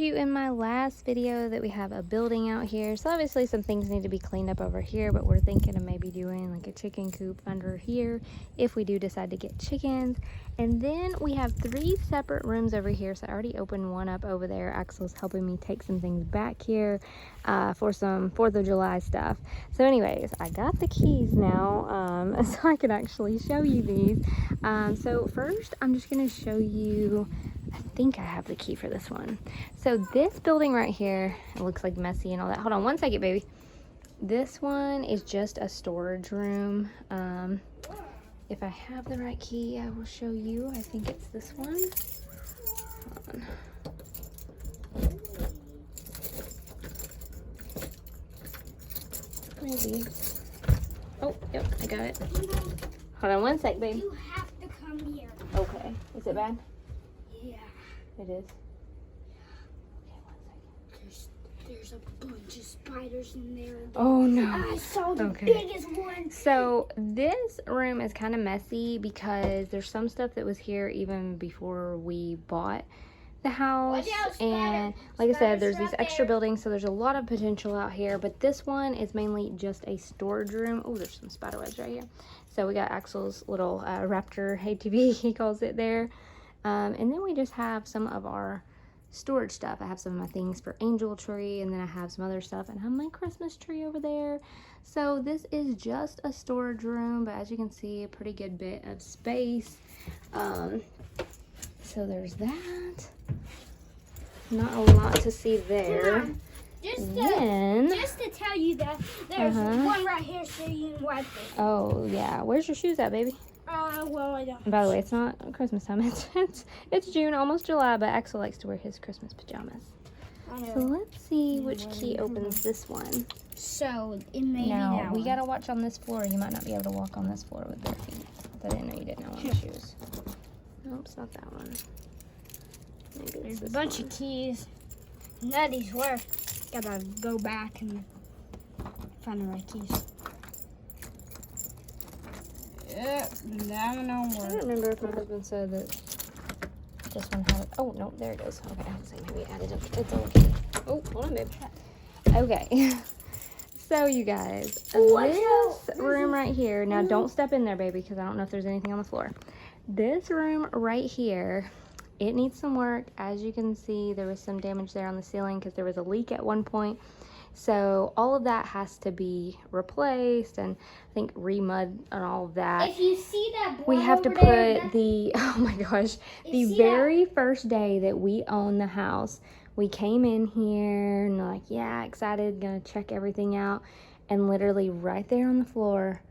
you in my last video that we have a building out here. So obviously some things need to be cleaned up over here, but we're thinking of maybe doing like a chicken coop under here if we do decide to get chickens. And then we have 3 separate rooms over here. So I already opened one up over there. Axel's helping me take some things back here for some 4th of July stuff. So anyways, I got the keys now so I can actually show you these. So first I'm just going to show you, I think I have the key for this one. So this building right here, it looks like messy and all that. Hold on one second, baby. This one is just a storage room. If I have the right key, I will show you. I think it's this one. Hold on. Maybe. Oh, yep, I got it. Hold on one sec, babe. You have to come here. Okay. Is it bad? Yeah. It is. There's a bunch of spiders in there. Oh no. I saw the biggest one. So this room is kind of messy because there's some stuff that was here even before we bought the house. And like I said, there's these extra buildings, so there's a lot of potential out here. But this one is mainly just a storage room. Oh, there's some spider webs right here. So we got Axel's little raptor ATV, he calls it there. And then we just have some of our storage stuff. I have some of my things for angel tree, and then I have some other stuff, and I have my Christmas tree over there. So this is just a storage room, but as you can see, a pretty good bit of space. So there's that. Not a lot to see there. Just to tell you that there's one right here so you can wipe it. Oh yeah, where's your shoes at, baby? Well, I don't. And by the way, it's not Christmas time. It's June, almost July, but Axel likes to wear his Christmas pajamas. I know. So let's see which key opens this one. So it may be Now, that we one. gotta watch on this floor. You might not be able to walk on this floor with bare feet. I didn't know you didn't have on shoes. Nope, it's not that one. Maybe it's There's a this bunch one. of keys. None of these work. Gotta go back and find the right keys. Yep, that one don't I work. don't remember if my husband said that this one had. Oh no, there it goes. Okay, I was saying maybe added up. It's okay. Oh, hold on, babe. Okay. So you guys, this room right here. Now don't step in there, baby, because I don't know if there's anything on the floor. This room right here, it needs some work. As you can see, there was some damage there on the ceiling because there was a leak at one point. So all of that has to be replaced, and I think remud and all of that. If you see that We have to put the, oh my gosh, the very first day that we owned the house, we came in here and like, yeah, excited, gonna check everything out. And literally right there on the floor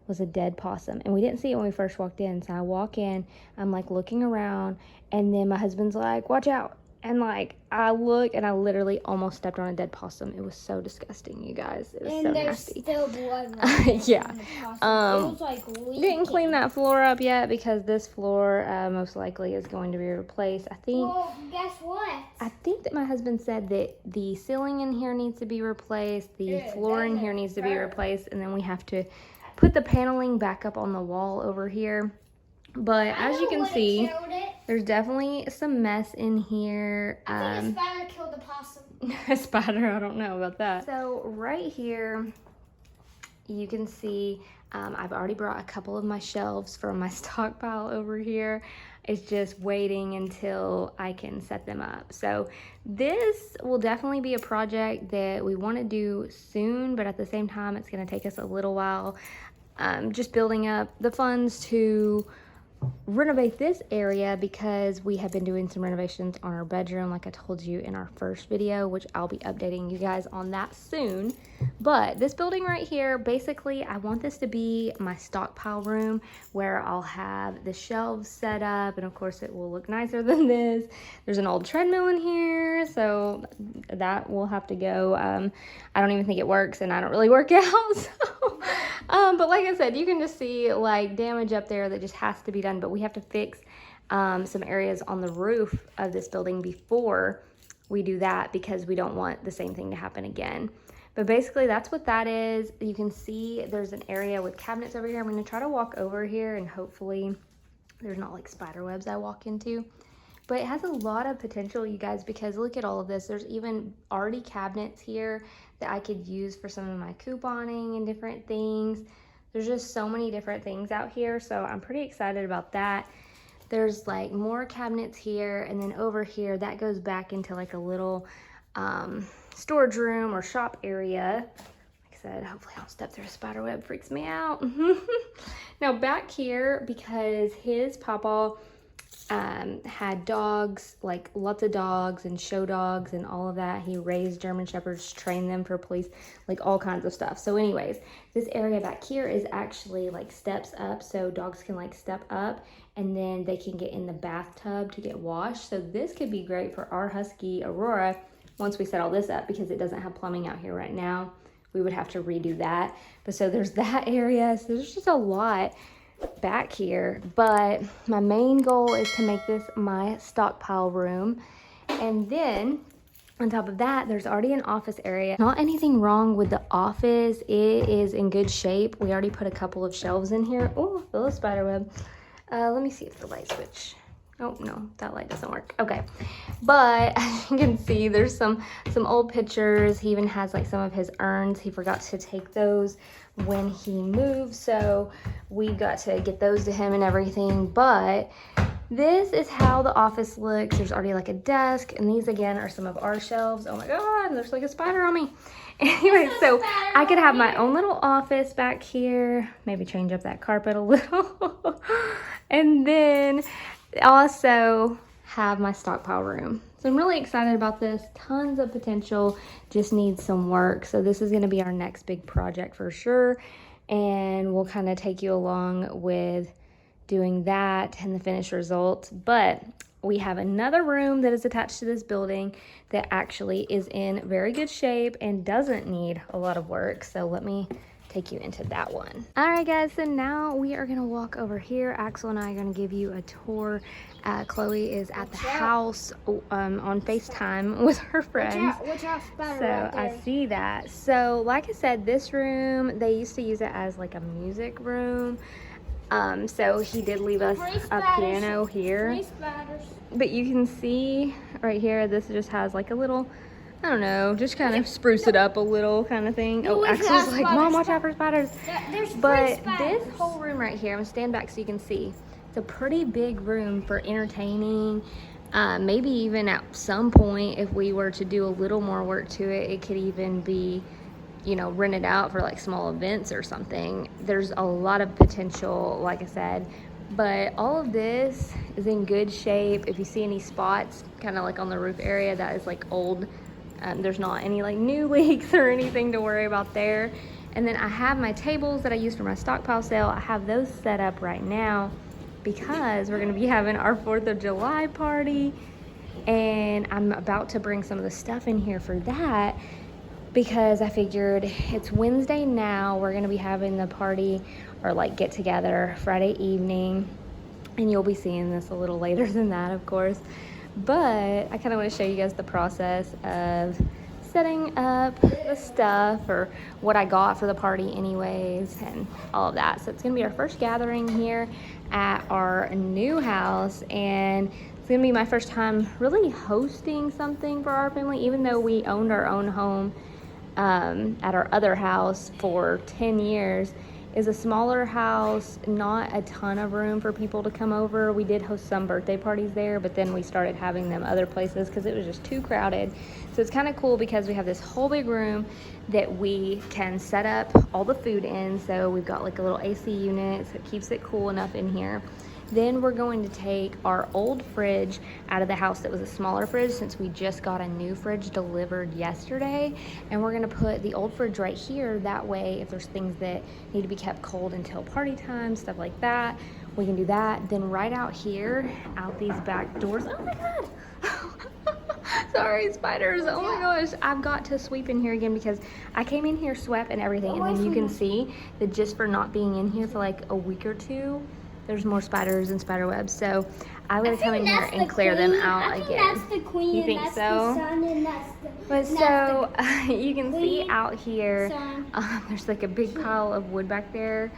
was a dead possum. And we didn't see it when we first walked in. So I walk in, I'm like looking around, and then my husband's like, watch out. And like, I look and I literally almost stepped on a dead possum. It was so disgusting, you guys. It was so nasty. Still blood right there. Yeah. It was like leaking. Didn't clean that floor up yet because this floor most likely is going to be replaced. I think. Well, guess what? I think that my husband said that the ceiling in here needs to be replaced, the floor in here needs to be replaced, and then we have to put the paneling back up on the wall over here. But as you can see, there's definitely some mess in here. I think a spider killed the possum. A spider, I don't know about that. So right here, you can see I've already brought a couple of my shelves from my stockpile over here. It's just waiting until I can set them up. So this will definitely be a project that we want to do soon, but at the same time, it's going to take us a little while. Just building up the funds to renovate this area because we have been doing some renovations on our bedroom, like I told you in our first video, which I'll be updating you guys on that soon. But this building right here, basically I want this to be my stockpile room where I'll have the shelves set up, and of course it will look nicer than this. There's an old treadmill in here, so that will have to go. I don't even think it works, and I don't really work out, so but like I said, you can just see like damage up there that just has to be done. But we have to fix some areas on the roof of this building before we do that because we don't want the same thing to happen again. But basically that's what that is. You can see there's an area with cabinets over here. I'm going to try to walk over here and hopefully there's not like spider webs I walk into. But it has a lot of potential, you guys, because look at all of this. There's even already cabinets here that I could use for some of my couponing and different things. There's just so many different things out here, so I'm pretty excited about that. There's like more cabinets here, and then over here, that goes back into like a little storage room or shop area. Like I said, hopefully I don't step through a spider web, freaks me out. Now back here, because his papa had dogs, like lots of dogs and show dogs and all of that. He raised German Shepherds, trained them for police, like all kinds of stuff. So anyways, this area back here is actually like steps up, so dogs can like step up and then they can get in the bathtub to get washed. So this could be great for our husky Aurora once we set all this up, because it doesn't have plumbing out here right now. We would have to redo that. But so there's that area. So there's just a lot back here, but my main goal is to make this my stockpile room. And then on top of that, there's already an office area. Not anything wrong with the office. It is in good shape. We already put a couple of shelves in here. Oh, a little spider web. Let me see if the light switch. Oh no, that light doesn't work. Okay, but as you can see, there's some old pictures. He even has like some of his urns. He forgot to take those when he moved, so we got to get those to him and everything. But this is how the office looks. There's already like a desk, and these again are some of our shelves. Oh my god, there's like a spider on me. Anyway, so I could have my own little office back here, maybe change up that carpet a little. And then also have my stockpile room. So I'm really excited about this. Tons of potential, just needs some work. So this is going to be our next big project for sure, and we'll kind of take you along with doing that and the finished results. But we have another room that is attached to this building that actually is in very good shape and doesn't need a lot of work. So let me take you into that one. All right, guys, so now we are gonna walk over here. Axel and I are gonna give you a tour. Chloe is at the house on FaceTime with her friends. Watch out, spider so right there. I see that. So like I said, this room, they used to use it as like a music room. So he did leave us a piano here. But you can see right here, this just has like a little, I don't know, just kind of spruce it up a little kind of thing. Oh, Axel's like, Mom, watch out for spiders. But this whole room right here, I'm gonna stand back so you can see. It's a pretty big room for entertaining. Maybe even at some point, if we were to do a little more work to it, it could even be, you know, rented out for like small events or something. There's a lot of potential, like I said. But all of this is in good shape. If you see any spots, kind of like on the roof area, that is like old. There's not any like new leaks or anything to worry about there. And then I have my tables that I use for my stockpile sale. I have those set up right now because we're gonna be having our 4th of July party. And I'm about to bring some of the stuff in here for that, because I figured it's Wednesday now. We're gonna be having the party or like get together Friday evening. And you'll be seeing this a little later than that, of course. But I kind of want to show you guys the process of setting up the stuff, or what I got for the party anyways, and all of that. So it's going to be our first gathering here at our new house, and it's going to be my first time really hosting something for our family, even though we owned our own home at our other house for 10 years. Is a smaller house, not a ton of room for people to come over. We did host some birthday parties there, but then we started having them other places because it was just too crowded. So it's kind of cool because we have this whole big room that we can set up all the food in. So we've got like a little AC unit, so it keeps it cool enough in here. Then we're going to take our old fridge out of the house that was a smaller fridge, since we just got a new fridge delivered yesterday. And we're gonna put the old fridge right here. That way, if there's things that need to be kept cold until party time, stuff like that, we can do that. Then right out here, out these back doors, oh my God. Sorry, spiders. Oh my gosh. I've got to sweep in here again because I came in here, swept and everything. And then you can see that just for not being in here for like a week or two, there's more spiders and spider webs. So I'm gonna come in here and clear them out again. That's the queen. You think so? But so you can see out here, there's like a big pile of wood back there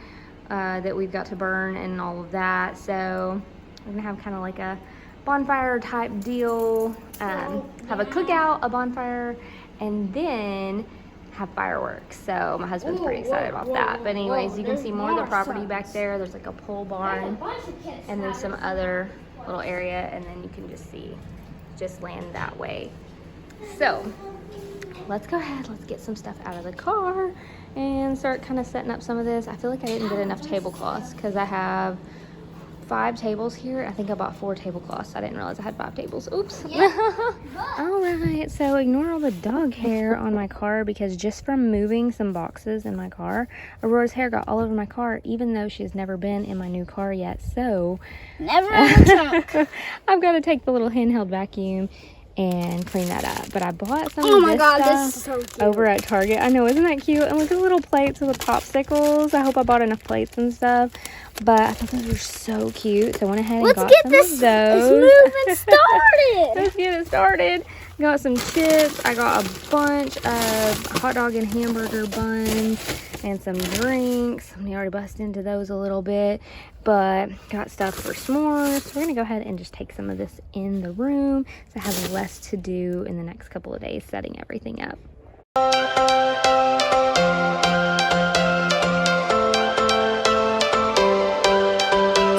that we've got to burn and all of that. So we're gonna have kind of like a bonfire type deal, have a cookout, a bonfire, and then have fireworks. So my husband's pretty excited about that. But anyways, you can see more of the property back there. There's like a pole barn and then some other little area, and then you can just see just land that way. So let's go ahead, let's get some stuff out of the car and start kind of setting up some of this. I feel like I didn't get enough tablecloths because I have 5 tables here. I think I bought 4 tablecloths. I didn't realize I had 5 tables. Oops. Yeah. All right, so ignore all the dog hair on my car because just from moving some boxes in my car, Aurora's hair got all over my car, even though she's never been in my new car yet. So never in the truck. I've got to take the little handheld vacuum and clean that up. But I bought some oh of my this god, stuff this is so cute. over at Target. I know, isn't that cute? And look at the little plates with the popsicles. I hope I bought enough plates and stuff. But I thought those were so cute. So I went ahead and got some of those. This movement started. Let's get it started. Got some chips. I got a bunch of hot dog and hamburger buns and some drinks. I already busted into those a little bit, but got stuff for s'mores. So we're gonna go ahead and just take some of this in the room so I have less to do in the next couple of days setting everything up.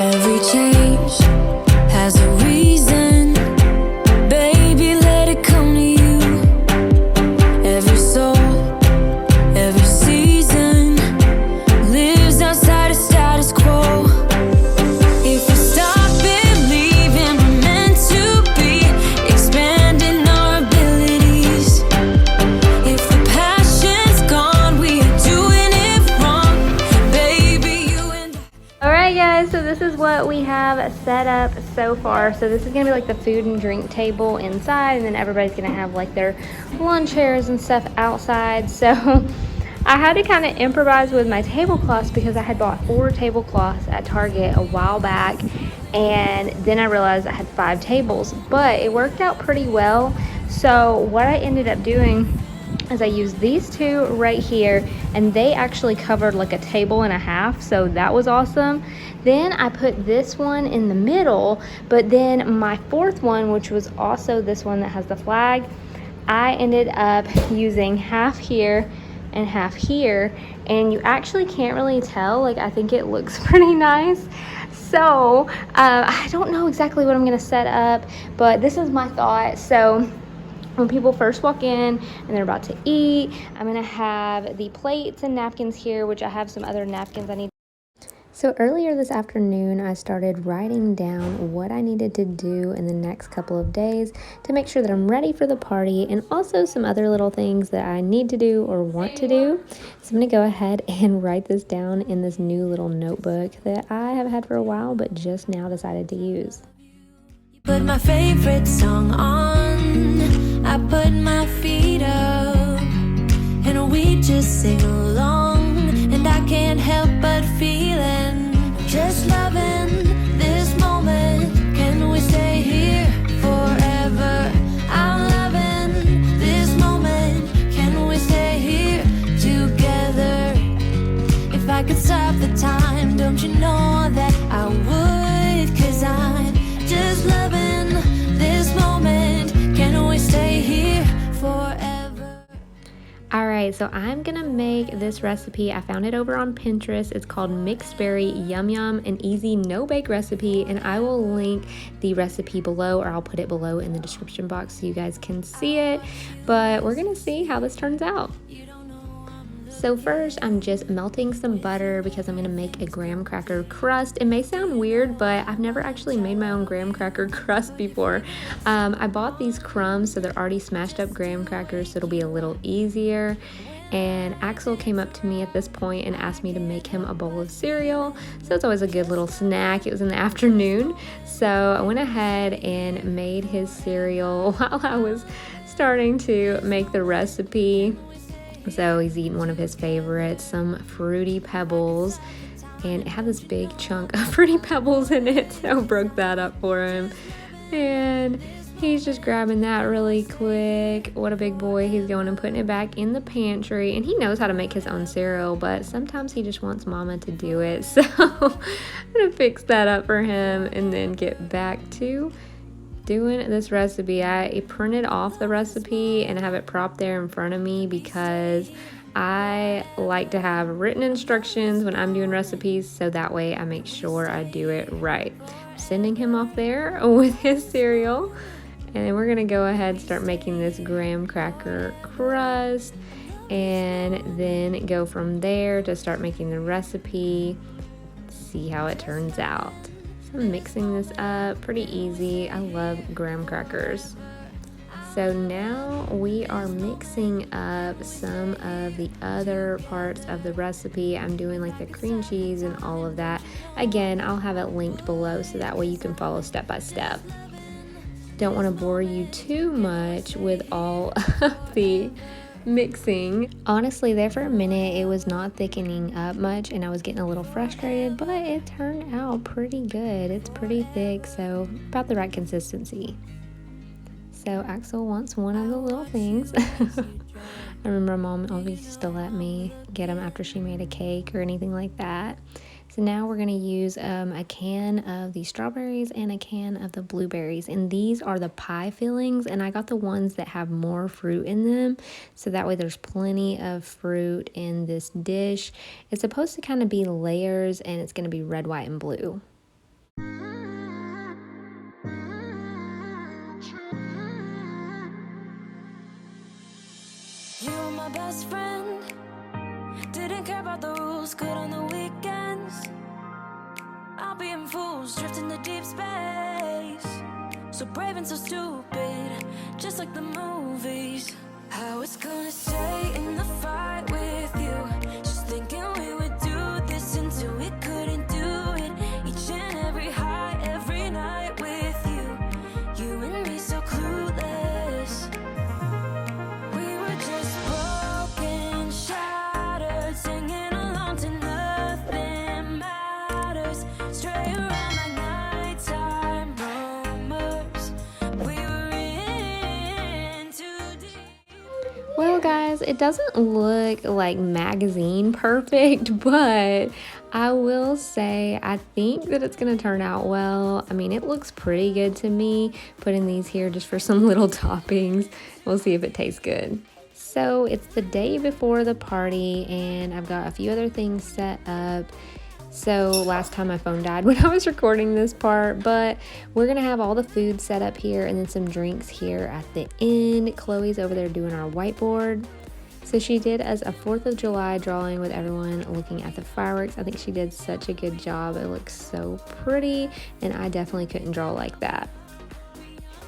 Every change has a reason, baby, let it come to you. Every soul, every season lives outside of status quo. If we stop believing we're meant to be, expanding our abilities. If the passion's gone, we are doing it wrong, baby, you and I. Alright guys, so this is what we have set up so far. So this is going to be like the food and drink table inside, and then everybody's going to have like their lawn chairs and stuff outside. So I had to kind of improvise with my tablecloths because I had bought 4 tablecloths at Target a while back, and then I realized I had 5 tables, but it worked out pretty well. So what I ended up doing is I used these 2 right here, and they actually covered like a table and a half, so that was awesome. Then I put this one in the middle, but then my 4th one, which was also this one that has the flag, I ended up using half here and half here, and you actually can't really tell. Like, I think it looks pretty nice. So I don't know exactly what I'm gonna set up, but this is my thought. So when people first walk in and they're about to eat, I'm gonna have the plates and napkins here, which I have some other napkins I need. So earlier this afternoon, I started writing down what I needed to do in the next couple of days to make sure that I'm ready for the party, and also some other little things that I need to do or want to do. So I'm gonna go ahead and write this down in this new little notebook that I have had for a while, but just now decided to use. Put my favorite song on, I put my feet up, and we just sing along, and I can't help but feeling, just loving this moment. Can we stay here forever? I'm loving this moment. Can we stay here together? If I could stop the time, don't you know that I would? 'Cause I'm just loving this moment. Can we stay here forever? Alright, so I'm gonna make this recipe. I found it over on Pinterest. It's called Mixed Berry Yum Yum, an easy no-bake recipe, and I will link the recipe below, or I'll put it below in the description box so you guys can see it. But we're gonna see how this turns out. So first, I'm just melting some butter because I'm gonna make a graham cracker crust. It may sound weird, but I've never actually made my own graham cracker crust before. I bought these crumbs, so they're already smashed up graham crackers, so it'll be a little easier. And Axel came up to me at this point and asked me to make him a bowl of cereal. So it's always a good little snack. It was in the afternoon. So I went ahead and made his cereal while I was starting to make the recipe. So he's eating one of his favorites, some Fruity Pebbles, and it had this big chunk of Fruity Pebbles in it, so I broke that up for him. And he's just grabbing that really quick. What a big boy. He's going and putting it back in the pantry, and he knows how to make his own cereal, but sometimes he just wants mama to do it. So I'm gonna fix that up for him and then get back to doing this recipe. I printed off the recipe and have it propped there in front of me because I like to have written instructions when I'm doing recipes, so that way I make sure I do it right. I'm sending him off there with his cereal, and then we're gonna go ahead and start making this graham cracker crust, and then go from there to start making the recipe. See how it turns out. So I'm mixing this up, pretty easy. I love graham crackers. So now we are mixing up some of the other parts of the recipe. I'm doing like the cream cheese and all of that. Again, I'll have it linked below so that way you can follow step by step. Don't want to bore you too much with all of the mixing. Honestly, there for a minute it was not thickening up much and I was getting a little frustrated, but it turned out pretty good. It's pretty thick, so about the right consistency. So Axel wants one of the little things. I remember Mom always used to let me get them after she made a cake or anything like that. So now we're going to use a can of the strawberries and a can of the blueberries. And these are the pie fillings, and I got the ones that have more fruit in them. So that way there's plenty of fruit in this dish. It's supposed to kind of be layers, and it's going to be red, white, and blue. Best friend, didn't care about the rules, good on the weekends. I'll be in fools, drifting to deep space. So brave and so stupid, just like the movies. I was gonna stay in the fight with you, just thinking we would do this until we couldn't do it. Each and every high, every night with you, you and me so clueless. We were just singing along to nothing matters, straight around like nighttime rumors. We were in too deep. Well guys, it doesn't look like magazine perfect, but I will say I think that it's gonna turn out well. I mean, it looks pretty good to me, putting these here just for some little toppings. We'll see if it tastes good. So it's the day before the party and I've got a few other things set up. So last time my phone died when I was recording this part, but we're gonna have all the food set up here and then some drinks here at the end. Chloe's over there doing our whiteboard. So she did us a 4th of July drawing with everyone looking at the fireworks. I think she did such a good job. It looks so pretty and I definitely couldn't draw like that.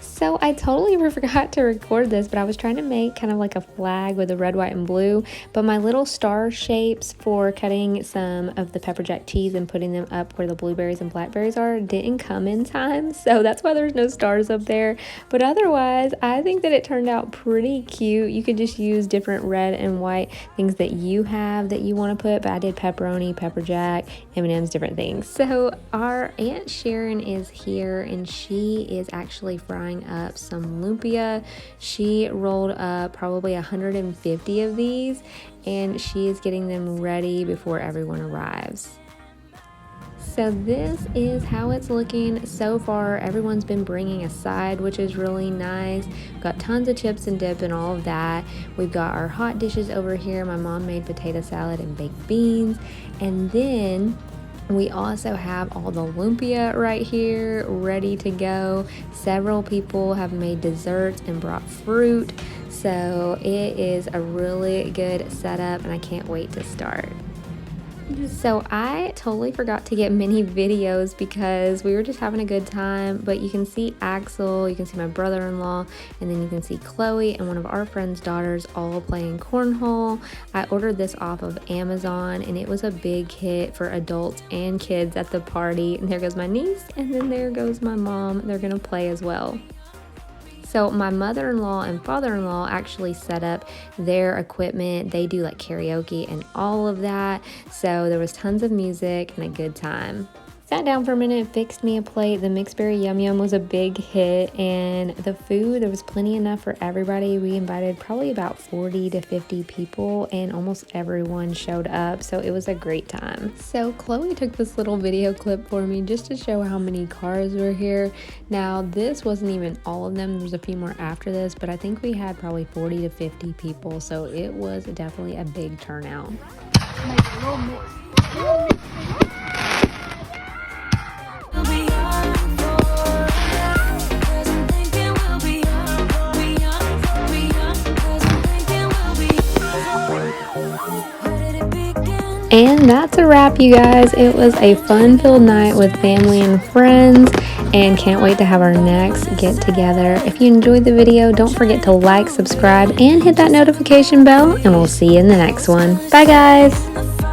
So I totally forgot to record this, but I was trying to make kind of like a flag with the red, white, and blue, but my little star shapes for cutting some of the pepper jack cheese and putting them up where the blueberries and blackberries are didn't come in time, so that's why there's no stars up there. But otherwise, I think that it turned out pretty cute. You could just use different red and white things that you have that you want to put, but I did pepperoni, pepper jack, M&M's, different things. So our Aunt Sharon is here and she is actually frying up some lumpia. She rolled up probably 150 of these and she is getting them ready before everyone arrives. So this is how it's looking so far. Everyone's been bringing a side, which is really nice. We've got tons of chips and dip and all of that. We've got our hot dishes over here. My mom made potato salad and baked beans, and then we also have all the lumpia right here ready to go. Several people have made desserts and brought fruit. So it is a really good setup and I can't wait to start. So I totally forgot to get many videos because we were just having a good time, but you can see Axel, you can see my brother-in-law, and then you can see Chloe and one of our friend's daughters all playing cornhole. I ordered this off of Amazon and it was a big hit for adults and kids at the party. And there goes my niece and then there goes my mom. They're gonna play as well. So my mother-in-law and father-in-law actually set up their equipment. They do like karaoke and all of that. So there was tons of music and a good time. sat down for a minute, fixed me a plate. The mixed berry yum yum was a big hit, and the food, there was plenty enough for everybody. We invited probably about 40 to 50 people, and almost everyone showed up, so it was a great time. So Chloe took this little video clip for me just to show how many cars were here. Now this wasn't even all of them, there was a few more after this, but I think we had probably 40 to 50 people, so it was definitely a big turnout. And that's a wrap, you guys. It was a fun-filled night with family and friends, and can't wait to have our next get together. If you enjoyed the video, don't forget to like, subscribe, and hit that notification bell, and we'll see you in the next one. Bye, guys.